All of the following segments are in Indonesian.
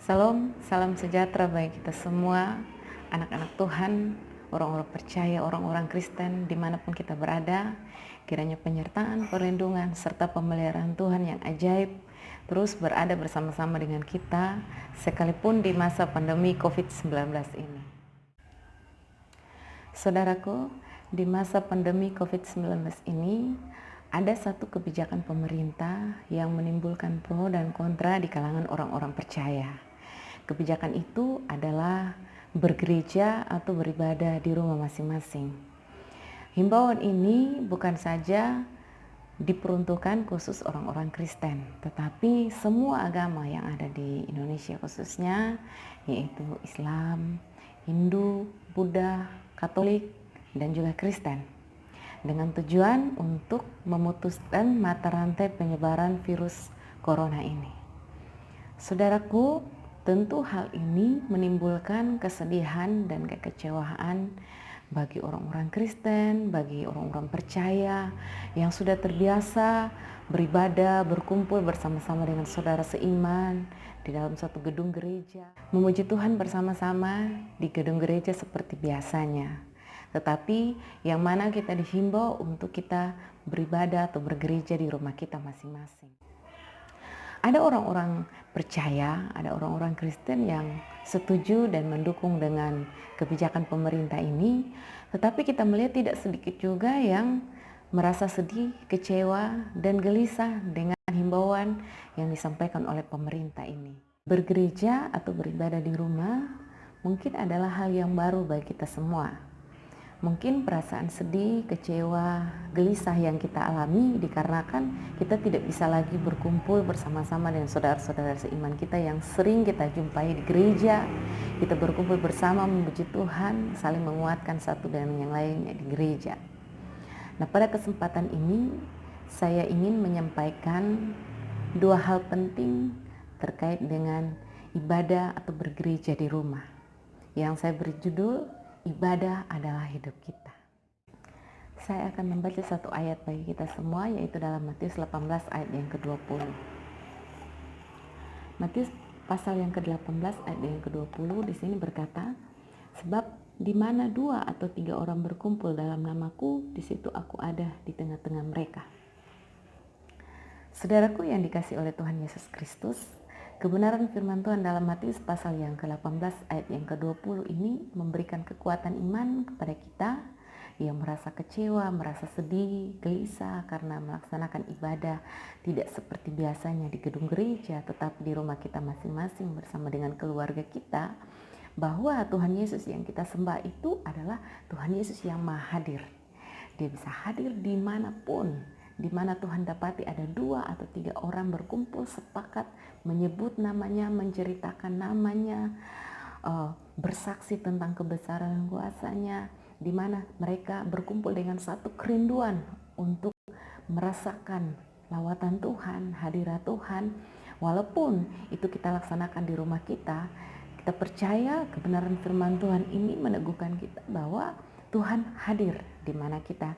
Salam, salam sejahtera bagi kita semua, anak-anak Tuhan, orang-orang percaya, orang-orang Kristen, dimanapun kita berada. Kiranya penyertaan, perlindungan, serta pemeliharaan Tuhan yang ajaib terus berada bersama-sama dengan kita, sekalipun di masa pandemi COVID-19 ini. Saudaraku, di masa pandemi COVID-19 ini, ada satu kebijakan pemerintah yang menimbulkan pro dan kontra di kalangan orang-orang percaya. Kebijakan itu adalah bergereja atau beribadah di rumah masing-masing. Himbauan ini bukan saja diperuntukkan khusus orang-orang Kristen, tetapi semua agama yang ada di Indonesia khususnya, yaitu Islam, Hindu, Buddha, Katolik, dan juga Kristen, dengan tujuan untuk memutuskan mata rantai penyebaran virus corona ini. Saudaraku, tentu hal ini menimbulkan kesedihan dan kekecewaan bagi orang-orang Kristen, bagi orang-orang percaya yang sudah terbiasa beribadah, berkumpul bersama-sama dengan saudara seiman di dalam satu gedung gereja, memuji Tuhan bersama-sama di gedung gereja seperti biasanya. Tetapi yang mana kita dihimbau untuk kita beribadah atau bergereja di rumah kita masing-masing. Ada orang-orang percaya, ada orang-orang Kristen yang setuju dan mendukung dengan kebijakan pemerintah ini, tetapi kita melihat tidak sedikit juga yang merasa sedih, kecewa, dan gelisah dengan himbauan yang disampaikan oleh pemerintah ini. Bergereja atau beribadah di rumah mungkin adalah hal yang baru bagi kita semua. Mungkin perasaan sedih, kecewa, gelisah yang kita alami dikarenakan kita tidak bisa lagi berkumpul bersama-sama dengan saudara-saudara seiman kita yang sering kita jumpai di gereja. Kita berkumpul bersama memuji Tuhan, saling menguatkan satu dengan yang lainnya di gereja. Nah, pada kesempatan ini saya ingin menyampaikan dua hal penting terkait dengan ibadah atau bergereja di rumah, yang saya beri judul ibadah adalah hidup kita. Saya akan membaca satu ayat bagi kita semua, yaitu dalam Matius 18 ayat yang ke-20. Matius pasal yang ke-18 ayat yang ke-20 di sini berkata, sebab di mana 2 atau 3 orang berkumpul dalam namaku, di situ aku ada di tengah-tengah mereka. Saudaraku yang dikasihi oleh Tuhan Yesus Kristus, kebenaran firman Tuhan dalam Matius pasal yang ke-18 ayat yang ke-20 ini memberikan kekuatan iman kepada kita yang merasa kecewa, merasa sedih, gelisah karena melaksanakan ibadah tidak seperti biasanya di gedung gereja, tetapi di rumah kita masing-masing bersama dengan keluarga kita, bahwa Tuhan Yesus yang kita sembah itu adalah Tuhan Yesus yang maha hadir. Dia bisa hadir dimanapun, di mana Tuhan dapati ada 2 atau 3 orang berkumpul sepakat menyebut namanya, menceritakan namanya, bersaksi tentang kebesaran dan kuasanya, di mana mereka berkumpul dengan satu kerinduan untuk merasakan lawatan Tuhan, hadirat Tuhan. Walaupun itu kita laksanakan di rumah kita percaya kebenaran firman Tuhan ini meneguhkan kita bahwa Tuhan hadir di mana kita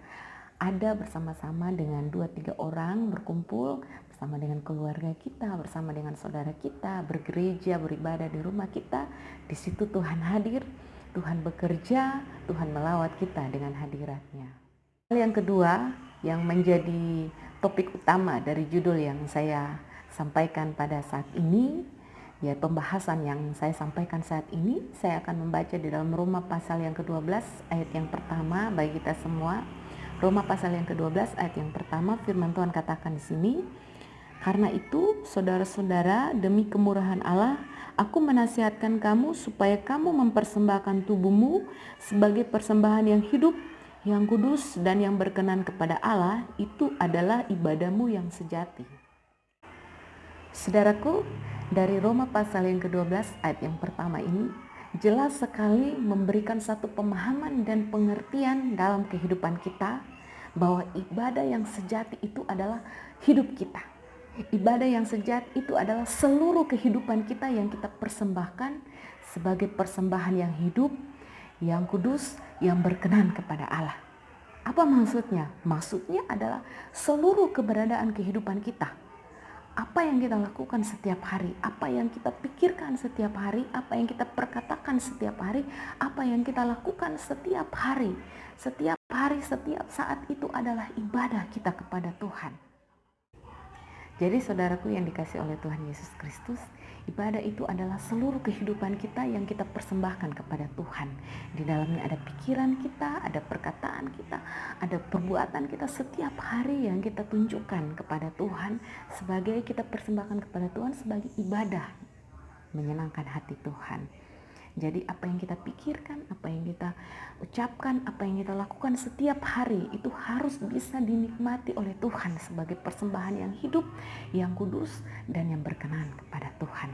ada bersama-sama dengan 2-3 orang berkumpul bersama dengan keluarga kita, bersama dengan saudara kita, bergereja, beribadah di rumah kita. Di situ Tuhan hadir, Tuhan bekerja, Tuhan melawat kita dengan hadiratnya. Hal yang kedua yang menjadi topik utama dari judul yang saya sampaikan pada saat ini, ya pembahasan yang saya sampaikan saat ini, saya akan membaca di dalam Roma pasal yang ke-12 ayat yang pertama bagi kita semua. Roma pasal yang ke-12 ayat yang pertama, firman Tuhan katakan di sini, karena itu saudara-saudara, demi kemurahan Allah, aku menasihatkan kamu supaya kamu mempersembahkan tubuhmu sebagai persembahan yang hidup, yang kudus dan yang berkenan kepada Allah, itu adalah ibadahmu yang sejati. Saudaraku, dari Roma pasal yang ke-12 ayat yang pertama ini jelas sekali memberikan satu pemahaman dan pengertian dalam kehidupan kita bahwa ibadah yang sejati itu adalah hidup kita. Ibadah yang sejati itu adalah seluruh kehidupan kita yang kita persembahkan sebagai persembahan yang hidup, yang kudus, yang berkenan kepada Allah. Apa maksudnya? Maksudnya adalah seluruh keberadaan kehidupan kita, Apa yang kita lakukan setiap hari, apa yang kita pikirkan setiap hari, apa yang kita perkatakan setiap hari, apa yang kita lakukan setiap hari. Setiap hari, setiap saat itu adalah ibadah kita kepada Tuhan. Jadi saudaraku yang dikasih oleh Tuhan Yesus Kristus, ibadah itu adalah seluruh kehidupan kita yang kita persembahkan kepada Tuhan. Di dalamnya ada pikiran kita, ada perkataan kita, ada perbuatan kita setiap hari yang kita tunjukkan kepada Tuhan sebagai kita persembahkan kepada Tuhan sebagai ibadah menyenangkan hati Tuhan. Jadi apa yang kita pikirkan, apa yang kita ucapkan, apa yang kita lakukan setiap hari itu harus bisa dinikmati oleh Tuhan sebagai persembahan yang hidup, yang kudus, dan yang berkenan kepada Tuhan.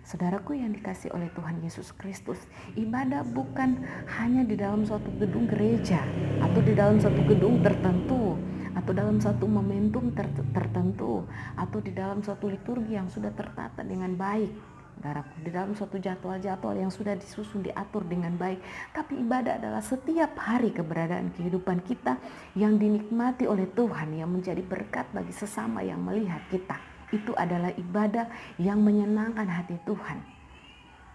Saudaraku yang dikasih oleh Tuhan Yesus Kristus, ibadah bukan hanya di dalam suatu gedung gereja atau di dalam suatu gedung tertentu atau dalam satu momentum tertentu atau di dalam suatu liturgi yang sudah tertata dengan baik, di dalam suatu jadwal-jadwal yang sudah disusun, diatur dengan baik. Tapi ibadah adalah setiap hari keberadaan kehidupan kita yang dinikmati oleh Tuhan, yang menjadi berkat bagi sesama yang melihat kita. Itu adalah ibadah yang menyenangkan hati Tuhan.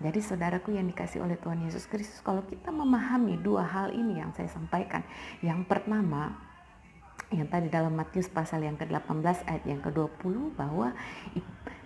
Jadi saudaraku yang dikasih oleh Tuhan Yesus Kristus, kalau kita memahami dua hal ini yang saya sampaikan, yang pertama yang tadi dalam Matius pasal yang ke-18 ayat yang ke-20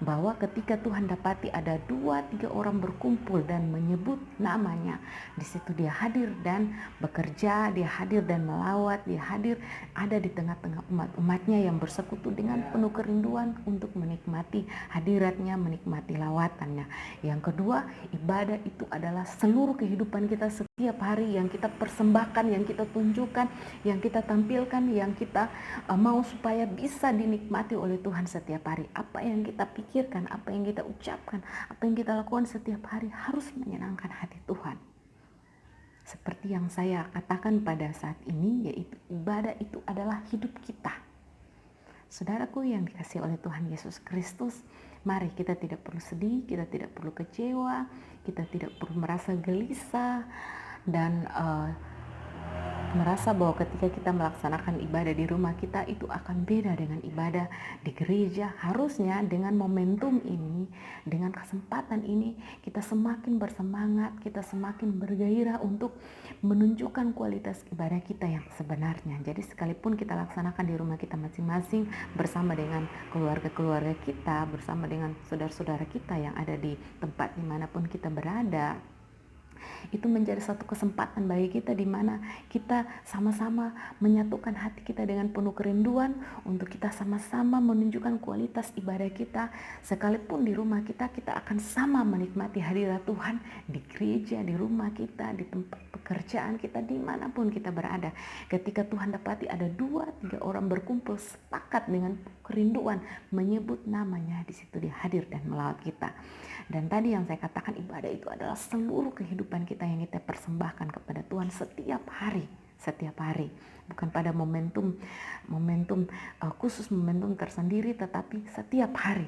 bahwa ketika Tuhan dapati ada 2-3 orang berkumpul dan menyebut namanya, di situ dia hadir dan bekerja, dia hadir dan melawat, dia hadir ada di tengah-tengah umat-umatnya yang bersekutu dengan penuh kerinduan untuk menikmati hadiratnya, menikmati lawatannya. Yang kedua, ibadah itu adalah seluruh kehidupan kita setiap hari yang kita persembahkan, yang kita tunjukkan, yang kita tampilkan, yang kita mau supaya bisa dinikmati oleh Tuhan setiap hari. Apa yang kita pikirkan, apa yang kita ucapkan, apa yang kita lakukan setiap hari harus menyenangkan hati Tuhan. Seperti yang saya katakan pada saat ini, yaitu ibadah itu adalah hidup kita. Saudaraku yang dikasih oleh Tuhan Yesus Kristus, mari kita tidak perlu sedih, kita tidak perlu kecewa, kita tidak perlu merasa gelisah dan merasa bahwa ketika kita melaksanakan ibadah di rumah kita itu akan beda dengan ibadah di gereja. Harusnya dengan momentum ini, dengan kesempatan ini, kita semakin bersemangat, kita semakin bergairah untuk menunjukkan kualitas ibadah kita yang sebenarnya. Jadi sekalipun kita laksanakan di rumah kita masing-masing bersama dengan keluarga-keluarga kita, bersama dengan saudara-saudara kita yang ada di tempat dimanapun kita berada, itu menjadi satu kesempatan bagi kita di mana kita sama-sama menyatukan hati kita dengan penuh kerinduan untuk kita sama-sama menunjukkan kualitas ibadah kita. Sekalipun di rumah kita, kita akan sama menikmati hadirat Tuhan di gereja, di rumah kita, di tempat pekerjaan kita, dimanapun kita berada. Ketika Tuhan dapati ada 2-3 orang berkumpul sepakat dengan kerinduan menyebut namanya, di situ dia hadir dan melawat kita. Dan tadi yang saya katakan, ibadah itu adalah seluruh kehidupan kita yang kita persembahkan kepada Tuhan setiap hari, bukan pada momentum khusus, momentum tersendiri, tetapi setiap hari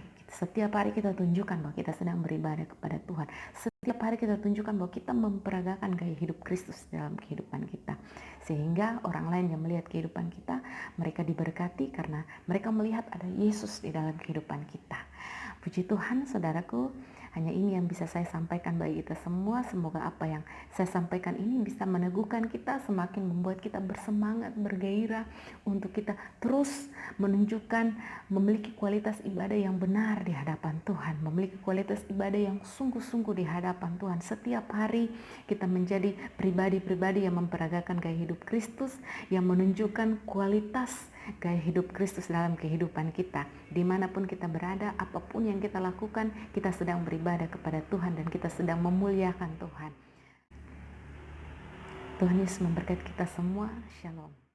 kita tunjukkan bahwa kita sedang beribadah kepada Tuhan. Setiap hari kita tunjukkan bahwa kita memperagakan gaya hidup Kristus dalam kehidupan kita, sehingga orang lain yang melihat kehidupan kita, mereka diberkati karena mereka melihat ada Yesus di dalam kehidupan kita. Puji Tuhan, saudaraku, hanya ini yang bisa saya sampaikan bagi kita semua. Semoga apa yang saya sampaikan ini bisa meneguhkan kita, semakin membuat kita bersemangat, bergairah untuk kita terus menunjukkan memiliki kualitas ibadah yang benar di hadapan Tuhan, memiliki kualitas ibadah yang sungguh-sungguh di hadapan Tuhan. Setiap hari kita menjadi pribadi-pribadi yang memperagakan gaya hidup Kristus, yang menunjukkan kualitas gaya hidup Kristus dalam kehidupan kita. Dimanapun kita berada, apapun yang kita lakukan, kita sedang beribadah kepada Tuhan dan kita sedang memuliakan Tuhan. Tuhan Yesus memberkati kita semua. Shalom.